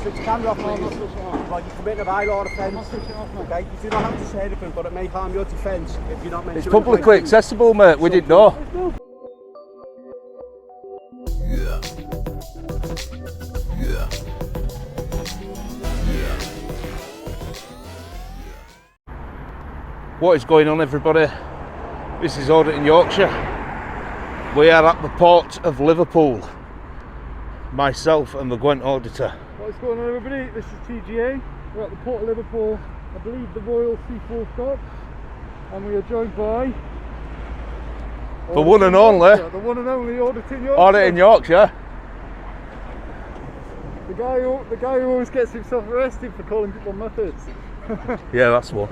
switch the camera off, please? No, I'm not switching it off. Well, you're committing a bylaw offence. I'm not switching it off, mate. Okay, you do not have to say anything, but it may harm your defence if you're not meant to. It's publicly accessible, mate. We didn't know. What is going on, everybody? This is Audit in Yorkshire. We are at the port of Liverpool. Myself and the Gwent auditor. What's going on, everybody? This is TGA. We're at the port of Liverpool, I believe the Royal Seaforth Dock, and we are joined by The one and only. The one and only Audit in Yorkshire. Audit in Yorkshire. The guy who always gets himself arrested for calling people methods. Yeah, that's one.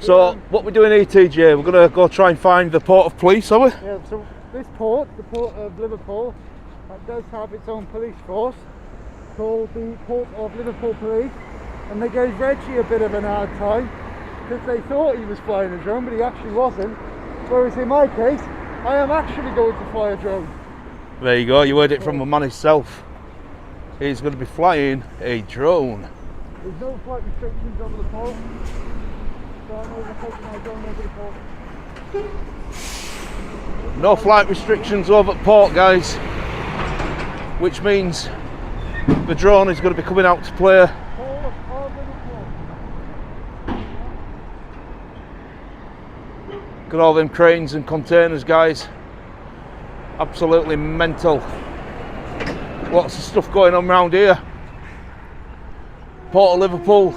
So, what we're doing here, TJ, we're going to go try and find the port of police, are we? Yeah, so this port, the port of Liverpool, does have its own police force called the Port of Liverpool Police, and they gave Reggie a bit of an hard time because they thought he was flying a drone, but he actually wasn't. Whereas in my case, I am actually going to fly a drone. There you go, you heard it from the man himself. He's going to be flying a drone. There's no flight restrictions over the port. So I'm overtaking my drone over the port. No flight restrictions over at port, guys, which means the drone is going to be coming out to play. Port of Liverpool. Got all them cranes and containers, guys. Absolutely mental. Lots of stuff going on around here. Port of Liverpool.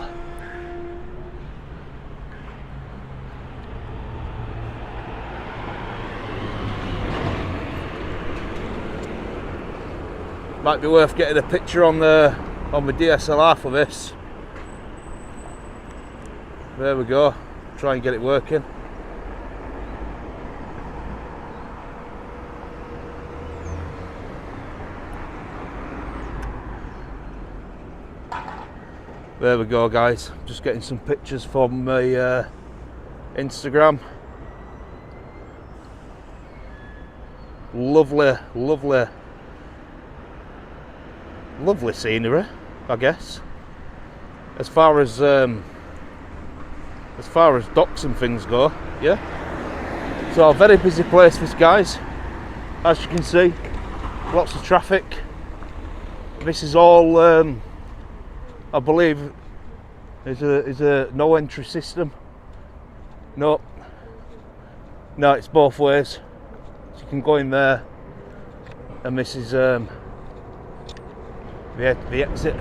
Might be worth getting a picture on the DSLR for this. There we go. Try and get it working. There we go, guys. Just getting some pictures from my Instagram. Lovely scenery, I guess. As far as docks and things go, yeah. So a very busy place, this, guys. As you can see, lots of traffic. This is all, I believe, is a no entry system. No, it's both ways. So you can go in there, and this is the exit.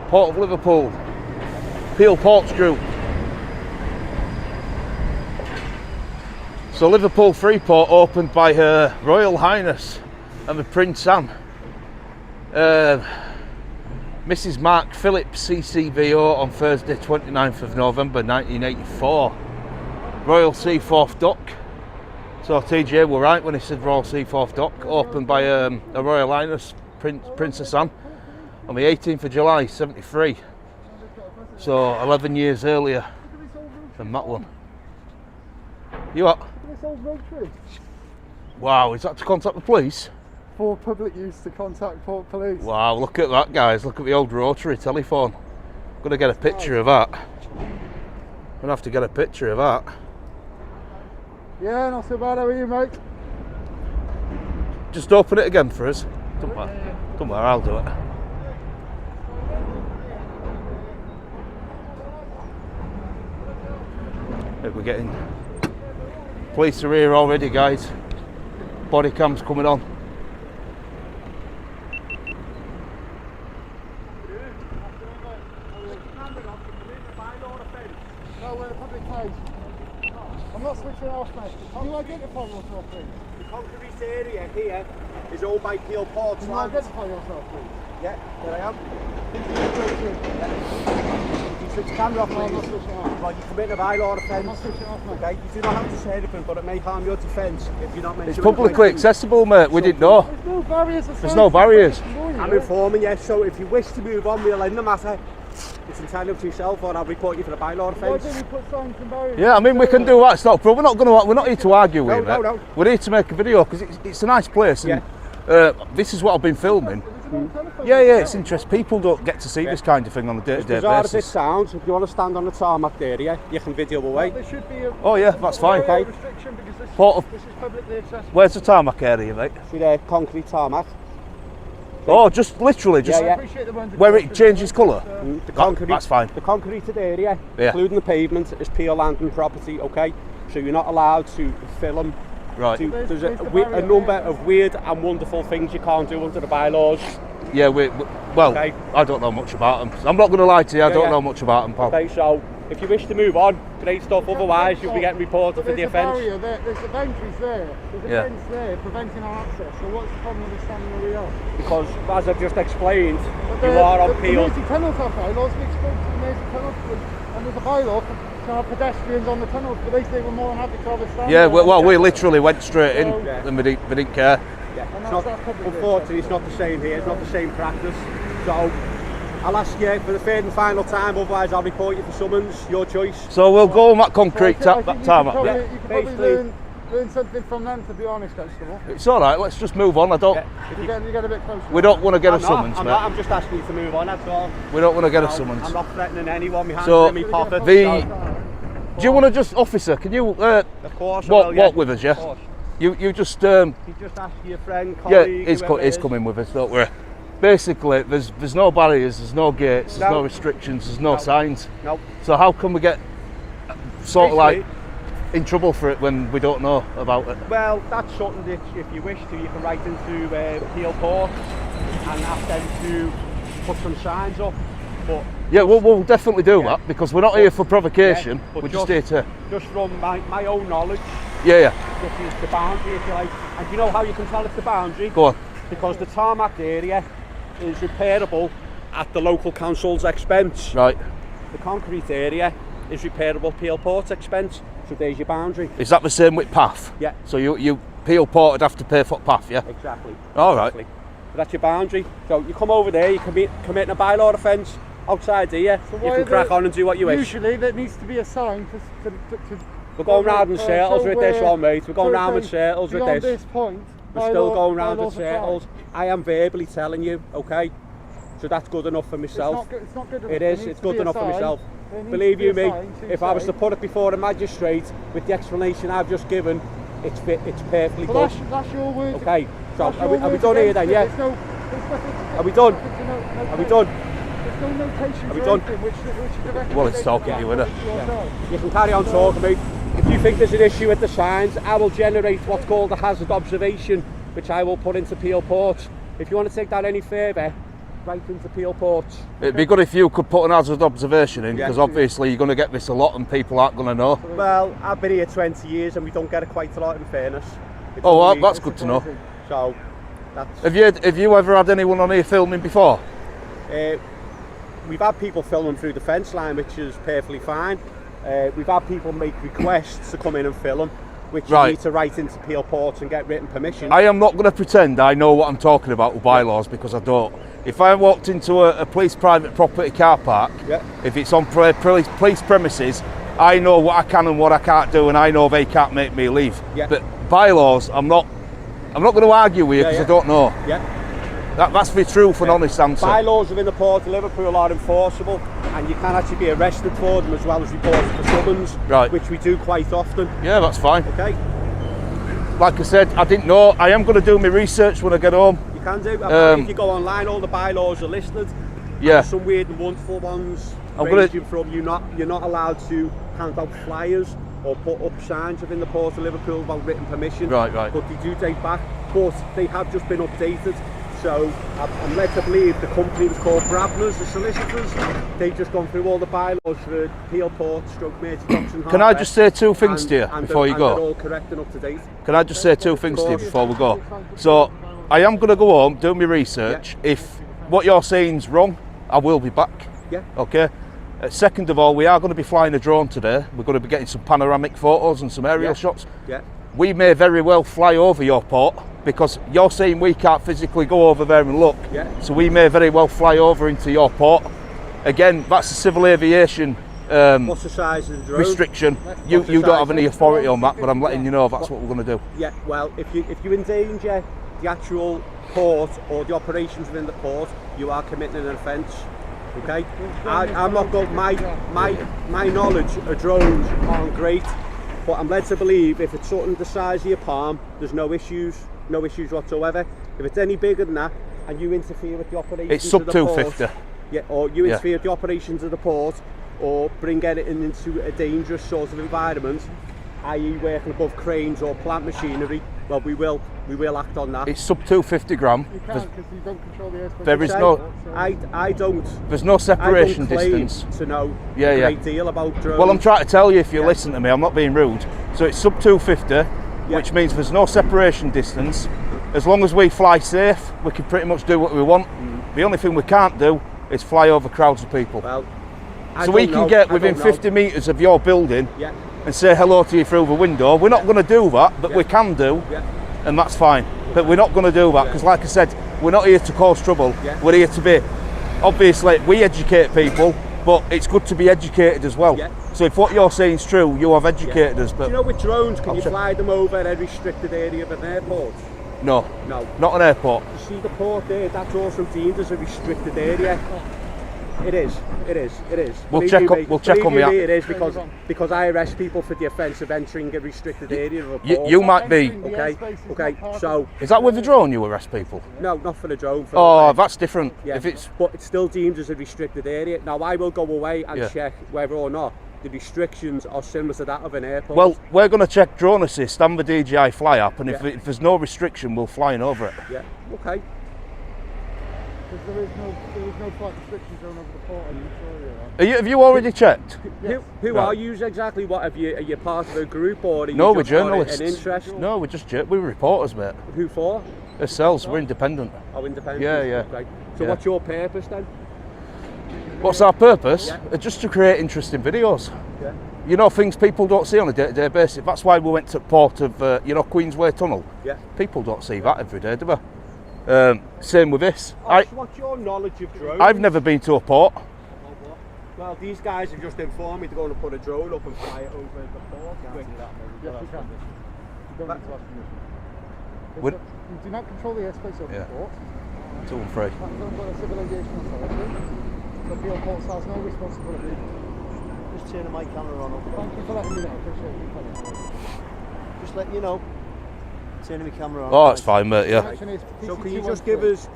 Port of Liverpool, Peel Ports Group. So Liverpool Freeport opened by Her Royal Highness and the Prince Anne, Mrs. Mark Phillips CCVO on Thursday 29th of November 1984. Royal Seaforth Dock. So TJ were right when he said Royal Seaforth Dock, opened by Her Royal Highness Princess Anne on the 18th of July 73. So 11 years earlier than that one. You what? This old rotary. Wow, is that to contact the police? For public use to contact port police. Wow, look at that, guys. Look at the old rotary telephone. Gonna get a picture of that. Gonna have to get a picture of that. Yeah, not so bad. How are you, mate? Just open it again for us. Don't matter, I'll do it. We're getting... Police are here already, guys. Body cam's coming on. No, we're in a public place. I'm not switching off, mate. Can you identify yourself, please? Because of this area here is owned by Peel Ports. Can you identify yourself, please? Yeah, there I am. You switch the camera off, No, I'm not switching it off. Well, you're committing a bylaw I'm not offence. switching off, mate. Okay, you do not have to say anything, but it may harm your defence if you're not meant It's to. publicly accessible, mate. We didn't know. There's no barriers. There's no barriers. I'm informing you, so if you wish to move on, we'll end the matter. It's entirely up to yourself, or I'll report you for a bylaw Why offence. don't you put signs and barriers? Yeah, I mean, we can do that. It's not a problem. We're not here to argue with No, it. no. We're here to make a video because it's a nice place. And, this is what I've been filming. Yeah, it's interesting. People don't get to see this kind of thing on a day-to-day Bizarre as it basis. sounds, if you want to stand on the tarmac there, you can video away. There should be a Oh yeah, that's fine. area restriction because this is publicly accessible. Where's the tarmac area, mate? See there, concrete tarmac. Oh, just literally, just Yeah. I appreciate the ones where it changes colour. The concrete, That's fine. The concreted area, Yeah. including the pavement, is pure land and property, okay? So you're not allowed to film. Right. There's a number of weird and wonderful things you can't do under the bylaws. Yeah, well, Okay. I don't know much about them. I'm not going to lie to you, I don't yeah. know much about them, pal. Okay, so if you wish to move on, great stuff. Otherwise, you'll be getting reported for the offence. There's the boundaries there. There's a fence there preventing our access. So what's the problem with us standing where we are? Because, as I've just explained, But you are on the appeal. Mersey tunnels have bylaws. We spoke to the Mersey tunnels, and there's a bylaw to have pedestrians on the tunnels, but they say we're more than happy to have a stand. Yeah, there. well, we literally went straight in Yeah. and we didn't care. Yeah. And It's not, that's public unfortunately, it's not the same here. It's not the same practice. So I'll ask you for the third and final time. Otherwise, I'll report you for summons. Your choice. So we'll go on that concrete I think tarmac. you Yeah. could probably learn something from them, to be honest, Constable. It's all right. Let's just move on. Yeah. You get a bit closer. We don't want to get a I'm summons, not, mate. I'm just asking you to move on. That's all. We don't want to get a No, summons. I'm not threatening anyone. My hands So, are in my pocket. Do you want to just, officer? Can you Of course, I will, walk with us? Yeah. Of course. You just You just ask your friend, yeah, colleague, he's whoever it is. coming with us. Don't worry. Basically, there's no barriers, there's no gates, there's no restrictions, there's no signs. No. So how can we get sort of like Basically, in trouble for it when we don't know about it? well, that's something that if you wish to, you can write into Peel Port and ask them to put some signs up. But Yeah, we'll definitely do Yeah. that because we're not here for provocation. Yeah, but we're just here to. just from my own knowledge, Yeah. this is the boundary, if you like. And you know how you can tell it's the boundary? Go on. Because the tarmac area is repairable at the local council's expense. Right. The concrete area is repairable Peel Port's expense. So there's your boundary. Is that the same with path? Yeah. So you Peel Port would have to pay for path, yeah? Exactly. All right. Exactly. But that's your boundary. So you come over there, you commit a bylaw offence outside here. So You why can are crack there- on and do what you wish. Usually there needs to be a sign to We're going round in circles so with this we're- one, mate. We're going so round in say circles with beyond this. this point, We're still bylaw- going round in bylaws apply. circles. I am verbally telling you, okay? So that's good enough for myself. It's not good enough. It There is, needs it's to be good a enough for sign. myself. There needs Believe to be you a me, sign to if I was say- to put it before a magistrate with the explanation I've just given, it's perfectly Well, good. that's your word. Okay, so That's are your we word done here against then, it. yeah? There's nothing- Are we done? there's Are we done? There's no notations Are we or done? anything which directly Well, it's states talking that to you, innit? it's your side. You can carry on talking, mate. If you think there's an issue with the signs, I will generate what's called a hazard observation, which I will put into Peel Port. If you want to take that any further, right into Peel Port. It'd be good if you could put an hazard observation in Yeah. because obviously you're going to get this a lot and people aren't going to know. Well, I've been here 20 years and we don't get it quite a lot, in fairness. It's Oh, well, only- that's good to know. So, that's... Have you ever had anyone on here filming before? We've had people filming through the fence line, which is perfectly fine. We've had people make requests to come in and film, which you Right. need to write into Peel Port and get written permission. I am not going to pretend I know what I'm talking about with bylaws because I don't. If I walked into a police private property car park, Yeah. if it's on police premises, I know what I can and what I can't do, and I know they can't make me leave. Yeah. But bylaws, I'm not going to argue with you Yeah, because yeah. I don't know. Yeah. That's the truth and honest answer. Bylaws within the Port of Liverpool are enforceable, and you can actually be arrested for them as well as reported for summons, Right. which we do quite often. Yeah, that's fine. Okay, Like I said, I didn't know. I am going to do my research when I get home. you can do. If you go online, all the bylaws are listed. Yeah. There's some weird and wonderful ones. I'm gonna- Ranging from you're not allowed to hand out flyers or put up signs within the Port of Liverpool without written permission. Right. But they do date back, but they have just been updated. So I'm led to believe the company was called Brabner's, the solicitors. They've just gone through all the bylaws for Peel Port, Stroke Mersey, Docks and Can I Harbour, just say two things to you before you and they're go? all correct and up to date. Can I just say two things to you before we go? So, I am going to go home, do my research. If what you're saying's wrong, I will be back. Yeah. Okay? Second of all, we are going to be flying a drone today. We're going to be getting some panoramic photos and some aerial shots. Yeah. We may very well fly over your port because you're saying we can't physically go over there and look. Yeah. So we may very well fly over into your port. Again, that's a civil aviation What's the size of the drone? restriction. You don't have any authority on that, but I'm letting you know that's what we're going to do. Yeah, well, if you endanger the actual port or the operations within the port, you are committing an offence. Okay, I'm not going. My knowledge of drones aren't great, but I'm led to believe if it's something the size of your palm, there's no issues whatsoever. If it's any bigger than that, and you interfere with the operations, It's sub of the 250. port, yeah, or you interfere with the operations of the port, or bring it into a dangerous sort of environment, i.e. working above cranes or plant machinery, well, we will act on that. It's sub 250 gram. You can't because you don't control the airspace. There is Okay? no. I don't. There's no separation I don't claim distance. to know Yeah, a yeah. great deal about drones. Well, I'm trying to tell you if you Yeah. listen to me. I'm not being rude. So it's sub 250, Yeah. which means there's no separation distance. As long as we fly safe, we can pretty much do what we want. The only thing we can't do is fly over crowds of people. Well, I So we don't can know. get I within don't know. 50 metres of your building Yeah, and say hello to you through the window. We're not going to do that, but Yeah. we can do, yeah, and that's fine. But we're not going to do that because, like I said, we're not here to cause trouble. Yeah. We're here to be, obviously, we educate people, but it's good to be educated as well. Yeah. So if what you're saying is true, you have educated us. Do But you know with drones, can you check. fly them over a restricted area of an airport? no, No. not an airport. You see the port there, that's also deemed as a restricted area. It is. We'll Believe check you up- me, we'll check believe on you the me, app. It is because I arrest people for the offence of entering a restricted area of a port. You might be. Entering the Okay, airspace is okay, not part so of Is that with the drone you arrest people? no, not for the drone. For Oh, that's different. yeah, If it's but it's still deemed as a restricted area. Now I will go away and Yeah. check whether or not the restrictions are similar to that of an airport. well, we're going to check drone assist and the DJI Fly app, and if Yeah. there's no restriction, we'll fly in over it. yeah, okay. Because there is no flight restriction zone over the port. I'm sure you are. Have you already checked? Yes. Who Right. are you exactly? What are you part of a group or are you No, we're just got journalists. an interest? No, we're reporters, mate. Who for? Ourselves, we're independent. Oh, independent. Yeah, yeah. Okay. So Yeah. what's your purpose then? What's our purpose? Yeah. Just to create interesting videos. Yeah. You know, things people don't see on a day-to-day basis. That's why we went to port of, Queensway Tunnel. Yeah. People don't see that every day, do they? Same with this. Oh, so what's your knowledge of drones? I've never been to a port. Well, these guys have just informed me they're going to put a drone up and fly it over the port. Yes, you can. You don't need to ask permission. Would- You do not control the airspace over Yeah. the port. 2 and 3. That's owned by the Civil Aviation Authority. The Peel Ports has no responsibility. Just turning my camera on. Thank you for letting me know. Appreciate you telling me. Just letting you know. Turning my camera on. Oh, it's fine, mate, yeah. Mention is So can you PC213. just give us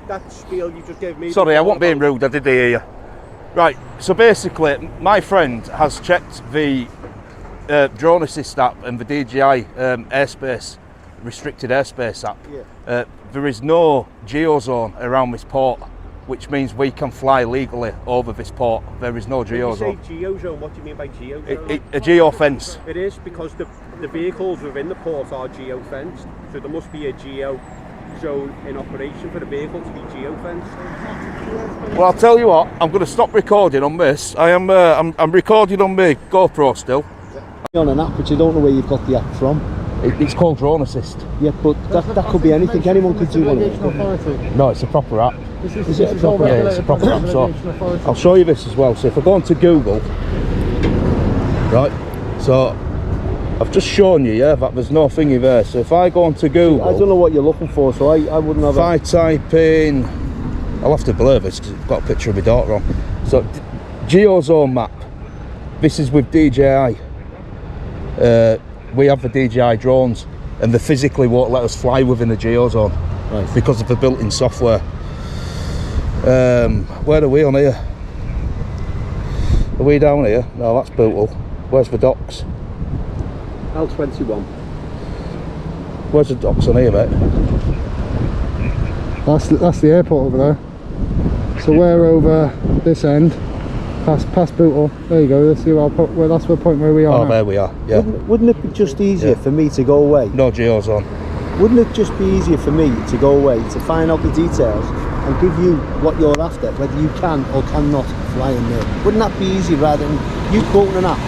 that spiel you just gave me? Sorry, I before wasn't being about- rude, I did hear you. Right, so basically, my friend has checked the drone assist app and the DJI airspace, restricted airspace app. Yeah. There is no geozone around this port, which means we can fly legally over this port. There is no When you say geozone. geozone, what do you mean by geozone? A geofence. It is because the vehicles within the port are geo-fenced, so there must be a geo zone in operation for the vehicle to be geo-fenced. Well, I'll tell you what, I'm going to stop recording on this. I'm recording on my GoPro still. On an app, which I don't know where you've got the app from. It's called Drone Assist. Yeah, but that could be anything. Anyone could do one of Civil it. Aviation Authority. No, it's a proper app. This it a all proper- Yeah, it's a regulated by proper the app. Civil So Aviation Authority. I'll show you this as well. So if I go onto Google, right, so I've just shown you, yeah, that there's no thingy there. So if I go onto Google, I don't know what you're looking for, so I wouldn't have if I type in, I'll have to blur this because it's got a picture of my daughter on. So geozone map. This is with DJI. We have the DJI drones, and they physically won't let us fly within the geozone Right. because of the built-in software. Where are we on here? Are we down here? No, that's Bootle. Where's the docks? L21. Where's the docks on here, mate? That's the airport over there. So we're over this end, past Bootle. There you go. That's the point where we are. Oh, now. there we are. Yeah. Wouldn't it be just easier Yeah. for me to go away? No geozone. Wouldn't it just be easier for me to go away, to find out the details and give you what you're after, whether you can or cannot fly in there? Wouldn't that be easy rather than you quoting an app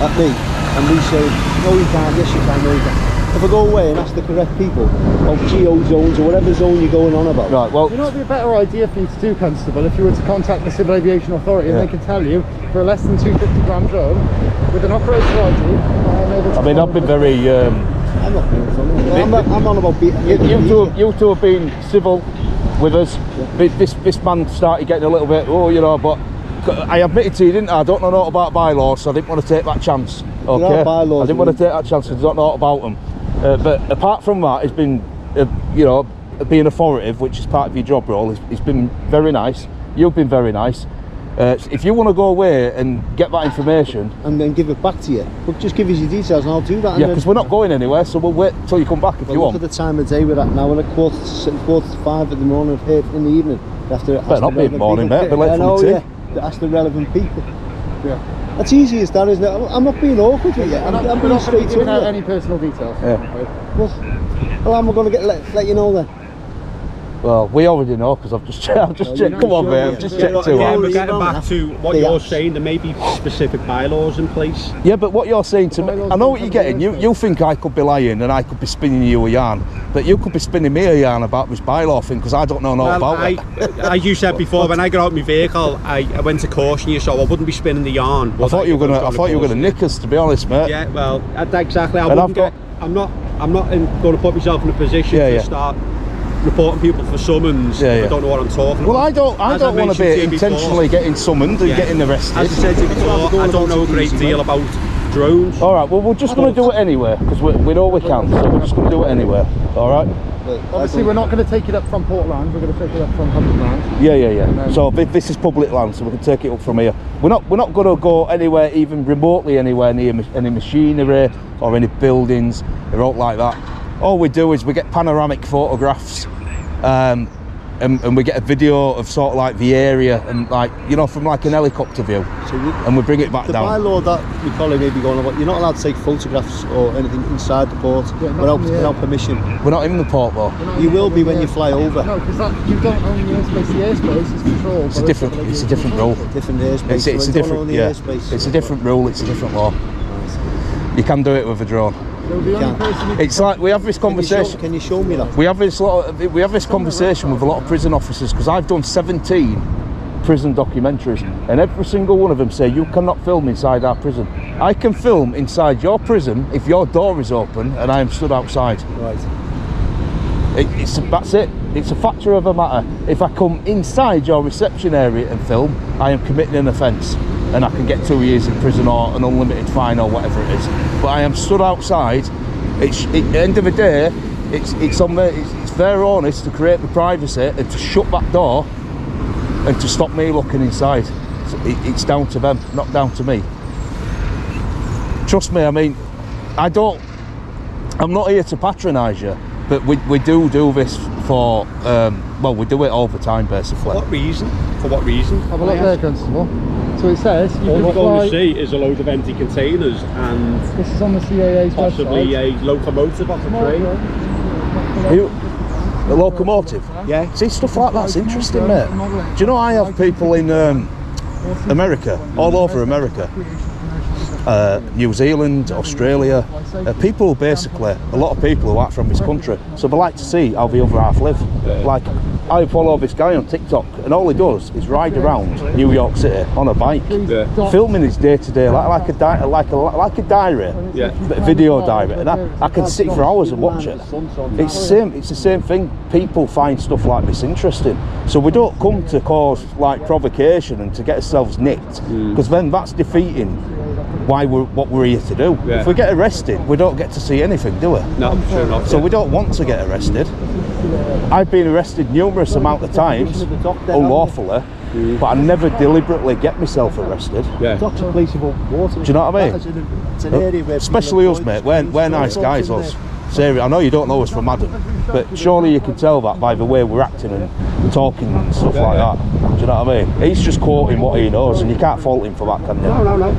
at me and we say, no you can't, yes you can, no you can't? if I go away and ask the correct people about geo zones or whatever zone you're going on about. Right, well, You know, it'd be a better idea for you to do, Constable, if you were to contact the Civil Aviation Authority and they can tell you for a less than 250 gram drone with an operator ID. I mean, I've been very. I'm not being funny. I'm on about being. You two have been civil with us. This man started getting a little bit, you know, but I admitted to you, didn't I? I don't know naught about bylaws, so I didn't want to take that chance. Okay, There are bylaws, I didn't want to take that chance because I don't know naught about them. But apart from that, it's been, you know, being authoritative, which is part of your job role. It's been very nice. You've been very nice. If you want to go away and get that information And then give it back to you. But just give us your details and I'll do that. yeah, because we're not going anywhere, so we'll wait till you come back if you Look want. at the time of day we're at now. We're at quarter to 5 in the morning, here in the evening. Better not be in the morning, mate. Be late for the tea. Yeah. Ask the relevant people. Yeah. That's easy as that, isn't it? I'm not being awkward with you. I'm We're being not going to straight be to giving out you. any personal details. Yeah. Well, I'm going to let you know then. Well, we already know because I've just checked. Come on, mate. I've just checked too. Again, we're You getting don't back have to what the you're apps. saying. There may be specific bylaws in place. Yeah, but what you're saying to me, I know what you're getting. You think I could be lying and I could be spinning you a yarn, but you could be spinning me a yarn about this bylaw thing because I don't know Well, about it. as you said before, when I got out my vehicle, I went to caution you, so I wouldn't be spinning the yarn. I thought you were gonna nick us, to be honest, mate. Yeah, well, exactly. And I've got- I'm not going to put myself in a position to start reporting people for summons. Yeah, if yeah. I don't know what I'm talking Well, about. I don't want to be intentionally getting summoned and getting arrested. As I said to you before, I don't know a great deal about drones. All right, well, we're just going to do it anyway because we know we can, so we're just going to do it anyway. All right? Obviously, we're not going to take it up from Portland. We're going to take it up from Land. Yeah. So this is public land, so we can take it up from here. We're not going to go anywhere, even remotely anywhere near any machinery or any buildings or out like that. All we do is we get panoramic photographs, and we get a video of sort of like the area and like, you know, from like an helicopter view, and we bring it back down. The bylaw that we probably may be going about, you're not allowed to take photographs or anything inside the port without permission. We're not in the port though. You will be when you fly over. No, because you don't own the airspace. The airspace is controlled. It's a different rule. Different airspace. It's so a you don't different own the airspace. It's a different rule. It's a different law. You can do it with a drone. So the only person who It's like we have this conversation. Can you show me that? We have this conversation with a lot of prison officers because I've done 17 prison documentaries, and every single one of them say you cannot film inside our prison. I can film inside your prison if your door is open and I am stood outside. Right. That's it. It's a factor of a matter. If I come inside your reception area and film, I am committing an offence, and I can get 2 years in prison or an unlimited fine or whatever it is. But I am stood outside. At the end of the day, it's their onus to create the privacy and to shut that door and to stop me looking inside. So it's down to them, not down to me. Trust me. I mean, I'm not here to patronise you, but we do this for we do it all the time basically. For what reason? For what reason? have a look there, Constable. So it says you All can we're going to fly. see is a load of empty containers and This is on the CAA's possibly website. a locomotive off a train. A locomotive? Yeah. See, stuff like that's interesting, mate. Do you know I have people in America, all over America, New Zealand, Australia, people basically, a lot of people who aren't from this country, so they like to see how the other half live. Like, I follow this guy on TikTok, and all he does is ride around New York City on a bike, filming his day-to-day, like a diary, a video diary, and I can sit for hours and watch it. It's the same thing. People find stuff like this interesting, so we don't come to cause like provocation and to get ourselves nicked, because then that's defeating what we're here to do. If we get arrested, we don't get to see anything, do we? No, sure not. So we don't want to get arrested. I've been arrested numerous amount of times unlawfully, but I never deliberately get myself arrested. Docks are placeable water. Do you know what I mean? It's an area where Especially us, mate. We're nice guys, us. Serious. I know you don't know us from Adam, but surely you can tell that by the way we're acting and talking and stuff like that. Do you know what I mean? He's just quoting what he knows, and you can't fault him for that, can you? No.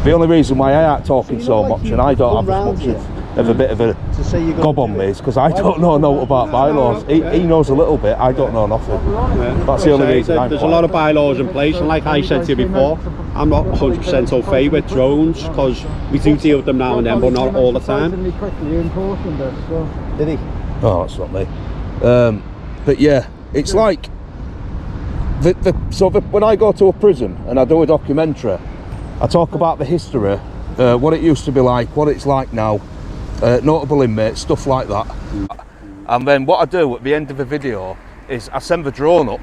The only reason why I aren't talking so much and I don't have as much of of a bit of a To say you're gob going on to me do is because I don't know about bylaws. He knows a little bit, I don't know nothing. That's the only reason I'm There's a lot of bylaws in place, and like I said to you before, I'm not 100% au fait with drones because we do deal with them now and then, but not all the time. Did he? Oh, that's not me. But yeah, it's like when I go to a prison and I do a documentary, I talk about the history, what it used to be like, what it's like now, notable inmates, stuff like that. And then what I do at the end of the video is I send the drone up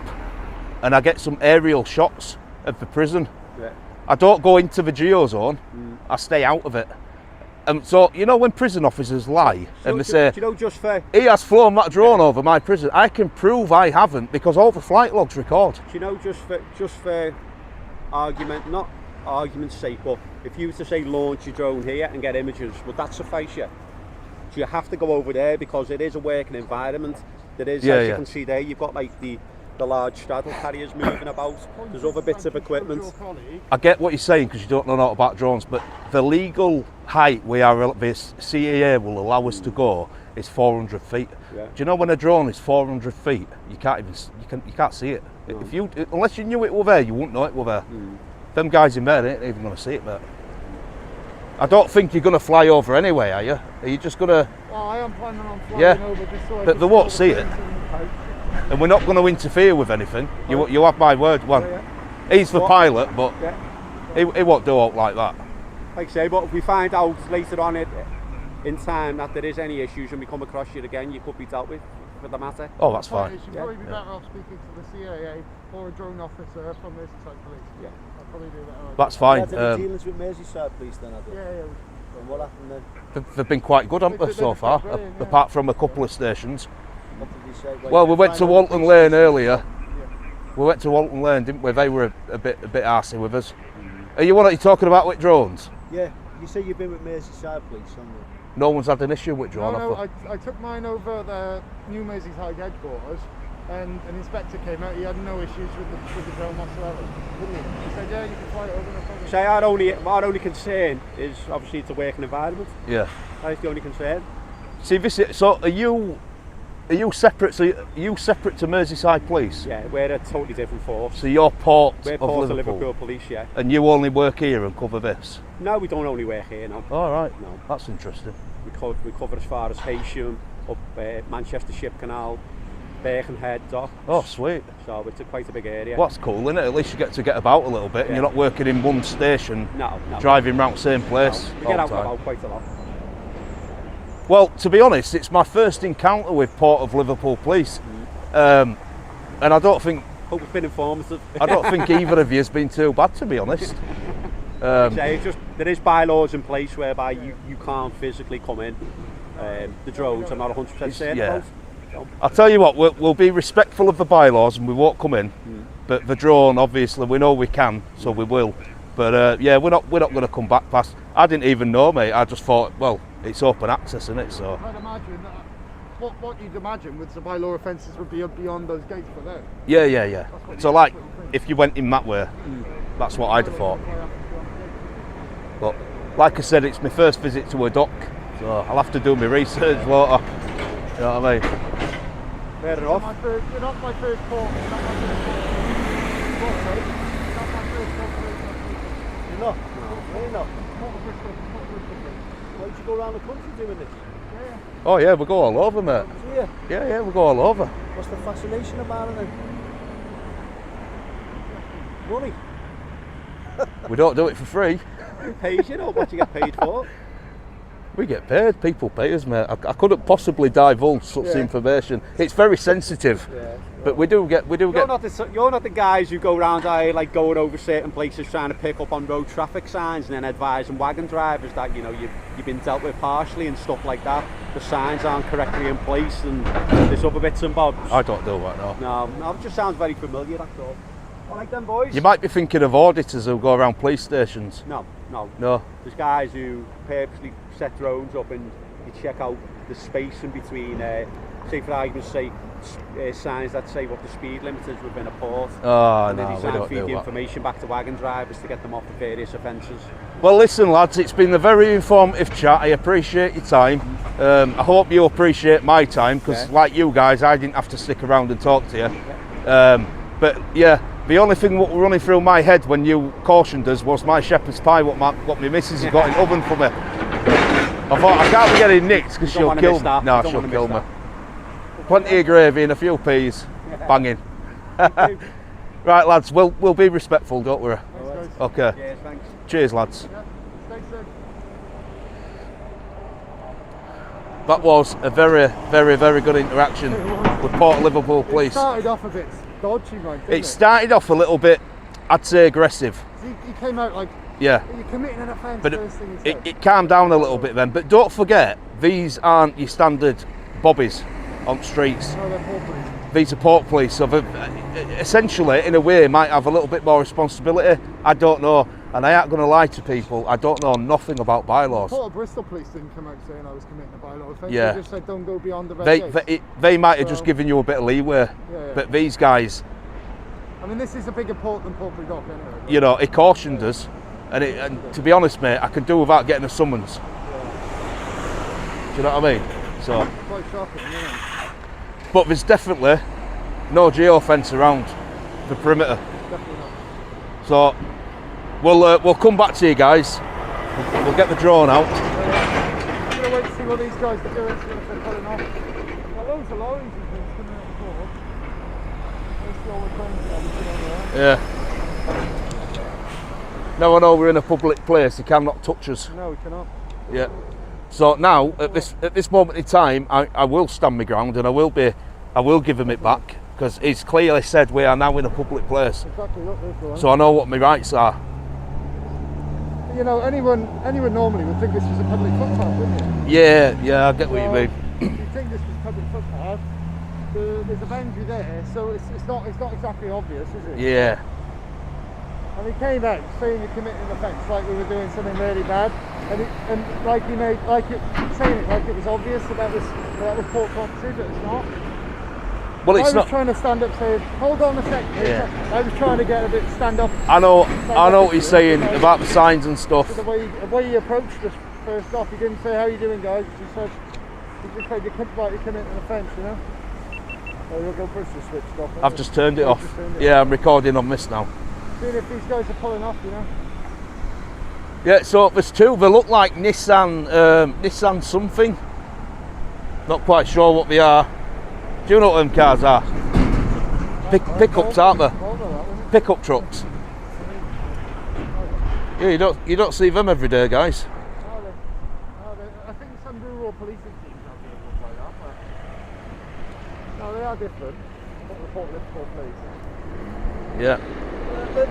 and I get some aerial shots of the prison. Yeah. I don't go into the geozone, I stay out of it. So, you know when prison officers lie and they say, do you know, just for, he has flown that drone over my prison, I can prove I haven't because all the flight logs record. do you know, just for argument, not argument's sake, but if you were to say launch your drone here and get images, would that suffice you? So you have to go over there because it is a working environment. There is, as you can see there, you've got like the large straddle carriers moving about. There's other bits of equipment. I get what you're saying because you don't know not about drones, but the legal height the CAA will allow us to go is 400 feet. Yeah. Do you know when a drone is 400 feet, you can't see it. No. Unless you knew it were there, you wouldn't know it were there. Them guys in there ain't even going to see it, mate. I don't think you're going to fly over anyway, are you? Are you just going to... Well, I am planning on flying over just so I but can they won't the see it. fence and the coast. And we're not going to interfere with anything. You have my word. Well, he's the pilot, but he won't do out like that. Like I say, but if we find out later on in time that there is any issues and we come across you again, you could be dealt with for the matter. Oh, that's fine. You should probably be better off speaking to the CAA or a drone officer from Merseyside Police. Yeah. I'll probably do that. That's fine. Had any dealings with Merseyside Police then, I Yeah. And what happened then? They've been quite good, haven't they, so far? brilliant, yeah. Apart from a couple of stations. What did he say? Well, we went to Walton Lane earlier. We went to Walton Lane, didn't we? They were a bit arsey with us. Are you talking about with drones? Yeah, you say you've been with Merseyside Police, haven't you? No one's had an issue with drone. No, I took mine over the new Merseyside headquarters, and an inspector came out. He had no issues with the drone whatsoever. He said, "Yeah, you can fly it over, no problem." Say our only concern is obviously it's a working environment. Yeah. That's the only concern. See, so are you separate? So are you separate to Merseyside Police? Yeah, we're a totally different force. So you're Port We're of Port Liverpool. of Liverpool Police, yeah. And you only work here and cover this? No, we don't only work here, no. All right. No. That's interesting. We cover as far as Heysham, up Manchester Ship Canal, Birkenhead Dock. Oh, sweet. So it's quite a big area. Well, that's cool, isn't it? At least you get to get about a little bit, and you're not working in one station, No. driving round the same place. No, we all get the out and time. about quite a lot. Well, to be honest, it's my first encounter with Port of Liverpool Police, and I don't think Hope it's been informative. either of you has been too bad, to be honest. It's just, there is bylaws in place whereby you can't physically come in. The drones, I'm not 100% certain yeah. about. So, I'll tell you what, we'll be respectful of the bylaws and we won't come in. But the drone, obviously, we know we can, so we will. But yeah, we're not going to come back past. I didn't even know, mate. I just thought, well, it's open access, isn't it? So. I'd imagine that what you'd imagine with the bylaw offences would be beyond those gates for them. Yeah. So like, if you went in that way, that's what I'd have thought. But like I said, it's my first visit to a dock, so I'll have to do my research, won't I? You know what I mean? fair enough. You're not my first port. You're not my first port. What, sorry? You're not my first port. You're not? No, you're not. Not the first port. Why don't you go around the country doing this? Yeah. Oh yeah, we go all over, mate. Yeah. Yeah, we go all over. What's the fascination about it then? Money. We don't do it for free. Who pays you, know what you get paid for? We get paid. People pay us, mate. I couldn't possibly divulge such information. It's very sensitive. Yeah. But we do get. You're not the guys who go around like going over certain places trying to pick up on road traffic signs and then advising wagon drivers that you've been dealt with partially and stuff like that. The signs aren't correctly in place and there's other bits and bobs. I don't do that, no. No, it just sounds very familiar. That's all. All right then, boys. You might be thinking of auditors who go around police stations. No. No. There's guys who purposely set drones up and you check out the space in between, say for argument's sake, signs that say what the speed limit is within a port. Oh, and then no, you we try and don't feed do the that. information back to wagon drivers to get them off the various offences. Well, listen, lads, it's been a very informative chat. I appreciate your time. I hope you appreciate my time, because like you guys, I didn't have to stick around and talk to you. But yeah, the only thing what was running through my head when you cautioned us was my shepherd's pie, what my missus has got in the oven for me. I thought, I can't be getting nicked because she'll kill me. No, she'll kill me. Plenty of gravy and a few peas. Banging. Right, lads, we'll be respectful, don't worry. Okay. Cheers, thanks. Cheers, lads. Yeah, stay safe. That was a very, very, very good interaction with Port Liverpool It Police. started off a bit dodgy, mate, didn't It started off a little bit, I'd say, aggressive. He came out like, Yeah. you're committing an offence, But first thing he said. it calmed down a little bit then. But don't forget, these aren't your standard bobbies on the streets. No, they're poor police. These are port police, so essentially, in a way, might have a little bit more responsibility. I don't know, and I ain't going to lie to people. I don't know nothing about bylaws. Port of Bristol police didn't come out saying I was committing a bylaw offence. Yeah. They just said don't go beyond the red gates. They might have So- just given you a bit of leeway, Yeah. but these guys, I mean, this is a bigger port than Portbury Dock anyway. you know, it cautioned us, and to be honest, mate, I can do without getting a summons. Do you know what I mean? So, Quite shocking, isn't it? but there's definitely no geofence around the perimeter. Definitely not. So we'll come back to you guys. We'll get the drone out. I'm going to wait to see what these guys are doing, see if they're pulling off. Got loads of lorries and things coming out the port. Let's see all the cranes that are there. Yeah. Now I know we're in a public place, you cannot touch us. No, we cannot. Yeah. So now at this moment in time, I will stand my ground and I will give him it back, because he's clearly said we are now in a public place. Exactly, look, there's one. So I know what my rights are. You know, anyone normally would think this was a public footpath, wouldn't you? Yeah, I get what you mean. If you think this was public footpath, there's a boundary there, so it's not exactly obvious, is it? Yeah. And he came out saying you're committing an offence, like we were doing something really bad, and like he made, saying it like it was obvious that was port property, but it's not. Well, it's I was not. trying to stand up, saying, "Hold on a second." Yeah. I was trying to get a bit stand up. I know what he's saying about the signs and stuff. So the way he approached us first off, he didn't say, "How you doing, guys?" He just said, "You're committing an offence," you know. Oh, you'll go push the switch off. I've just turned it off. Just turned it Yeah, I'm recording on this now. Seeing if these guys are pulling off, you know. Yeah, so there's two. They look like Nissan something. Not quite sure what they are. Do you know what them cars are? Pickups, aren't they? Pickup trucks. Yeah, you don't see them every day, guys. I think some rural policing teams have vehicles like that, but no, they are different. What the Port Liverpool police. Yeah.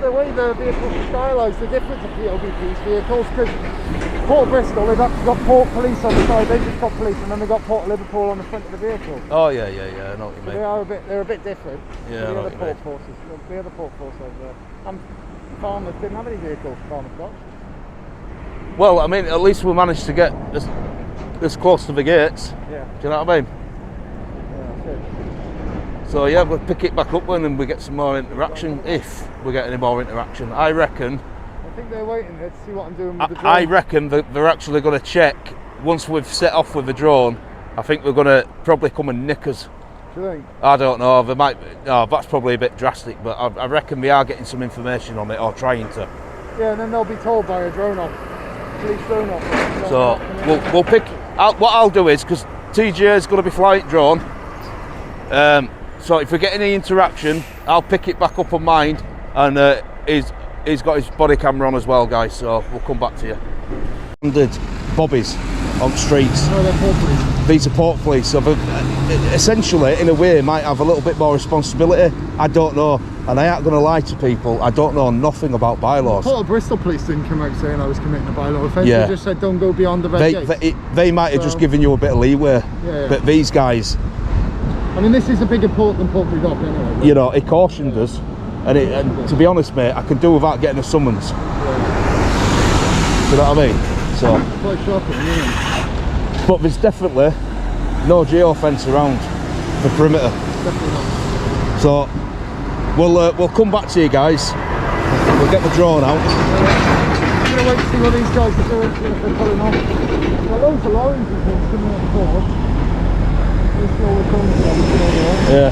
The way the vehicles are stylised, they're different to PLBP's vehicles, because Port Bristol, they've actually got Port Police on the side, they've just got police, and then they've got Port Liverpool on the front of the vehicle. Oh yeah, I know what you mean. They're a bit different. Yeah, to I know the other what you port mean. forces, the other port force over there. And farmers didn't have any vehicles, farmers got. Well, I mean, at least we managed to get this close to the gates. Yeah. Do you know what I mean? Yeah, that's it. So yeah, we'll pick it back up when we get some more interaction, if we get any more interaction. I reckon. I think they're waiting there to see what I'm doing with the drone. I reckon that they're actually going to check once we've set off with the drone. I think we're going to probably come and nick us. Do you think? I don't know. They might. No, that's probably a bit drastic, but I reckon they are getting some information on it, or trying to. Yeah, and then they'll be told by a drone op, police drone op. So we'll pick. What I'll do is, because TJ is going to be flying drone. So if we get any interaction, I'll pick it back up on mine, and he's got his body camera on as well, guys. So we'll come back to you. Standard bobbies on streets. No, they're Port Police. These are port police, so essentially, in a way, might have a little bit more responsibility. I don't know, and I ain't going to lie to people. I don't know nothing about bylaws. Port of Bristol police didn't come out saying I was committing a bylaw offence. Yeah. They just said don't go beyond the red gates. They might have just given you a bit of leeway, Yeah. but these guys, I mean, this is a bigger port than Portbury Dock anyway. you know, it cautioned us, and to be honest, mate, I can do without getting a summons. Yeah. Do you know what I mean? So, Quite shocking, isn't it? but there's definitely no geofence around the perimeter. Definitely not. So we'll come back to you guys. We'll get the drone out. I'm going to wait to see what these guys are doing, see if they're pulling off. There are loads of lorries and things coming up the board. Let's see what we're coming from. Yeah.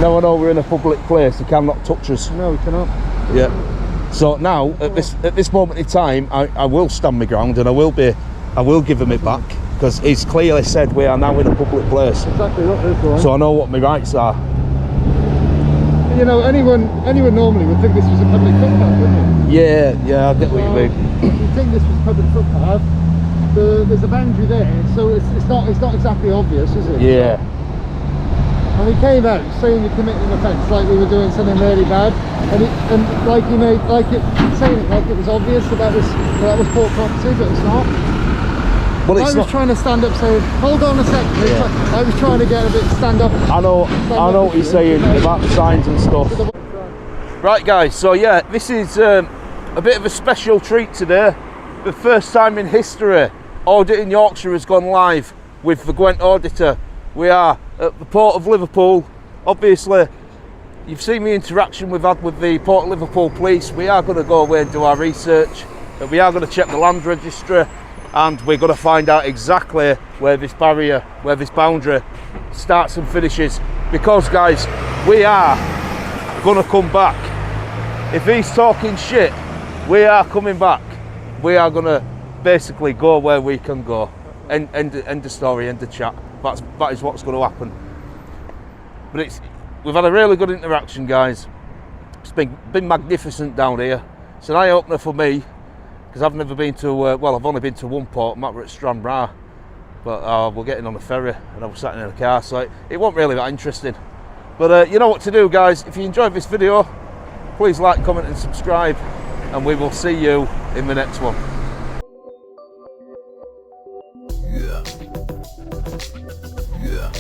Now I know we're in a public place, you cannot touch us. No, we cannot. Yeah. So now at this moment in time, I will stand my ground and I will give him it back, because he's clearly said we are now in a public place. Exactly, not this one. So I know what my rights are. You know, anyone normally would think this was a public footpath, wouldn't you? Yeah, I get what you mean. You think this was a public footpath? There's a boundary there, so it's not exactly obvious, is it? Yeah. And he came out saying you're committing an offence, like we were doing something really bad, and like he made saying it like it was obvious that was port property, but it's not. Well, I was trying to stand up saying, hold on a second. Yeah. I was trying to get a bit stand up. I know what you're saying about the signs and stuff. Right guys, so yeah, this is a bit of a special treat today. The first time in history Audit in Yorkshire has gone live with the Gwent Auditor. We are at the Port of Liverpool. Obviously, you've seen the interaction we've had with the Port of Liverpool Police. We are going to go away and do our research. We are going to check the land registry, and we're going to find out exactly where this barrier, where this boundary starts and finishes. Because guys, we are going to come back. If he's talking shit, we are coming back. We are going to basically go where we can go. End the story, end the chat. That is what's going to happen. But we've had a really good interaction, guys. It's been magnificent down here. It's an eye-opener for me, because I've never been to, well, I've only been to one port, we're at Stranraer, but we're getting on a ferry and I was sat in a car, so it wasn't really that interesting. But you know what to do, guys. If you enjoyed this video, please like, comment and subscribe, and we will see you in the next one. Yeah.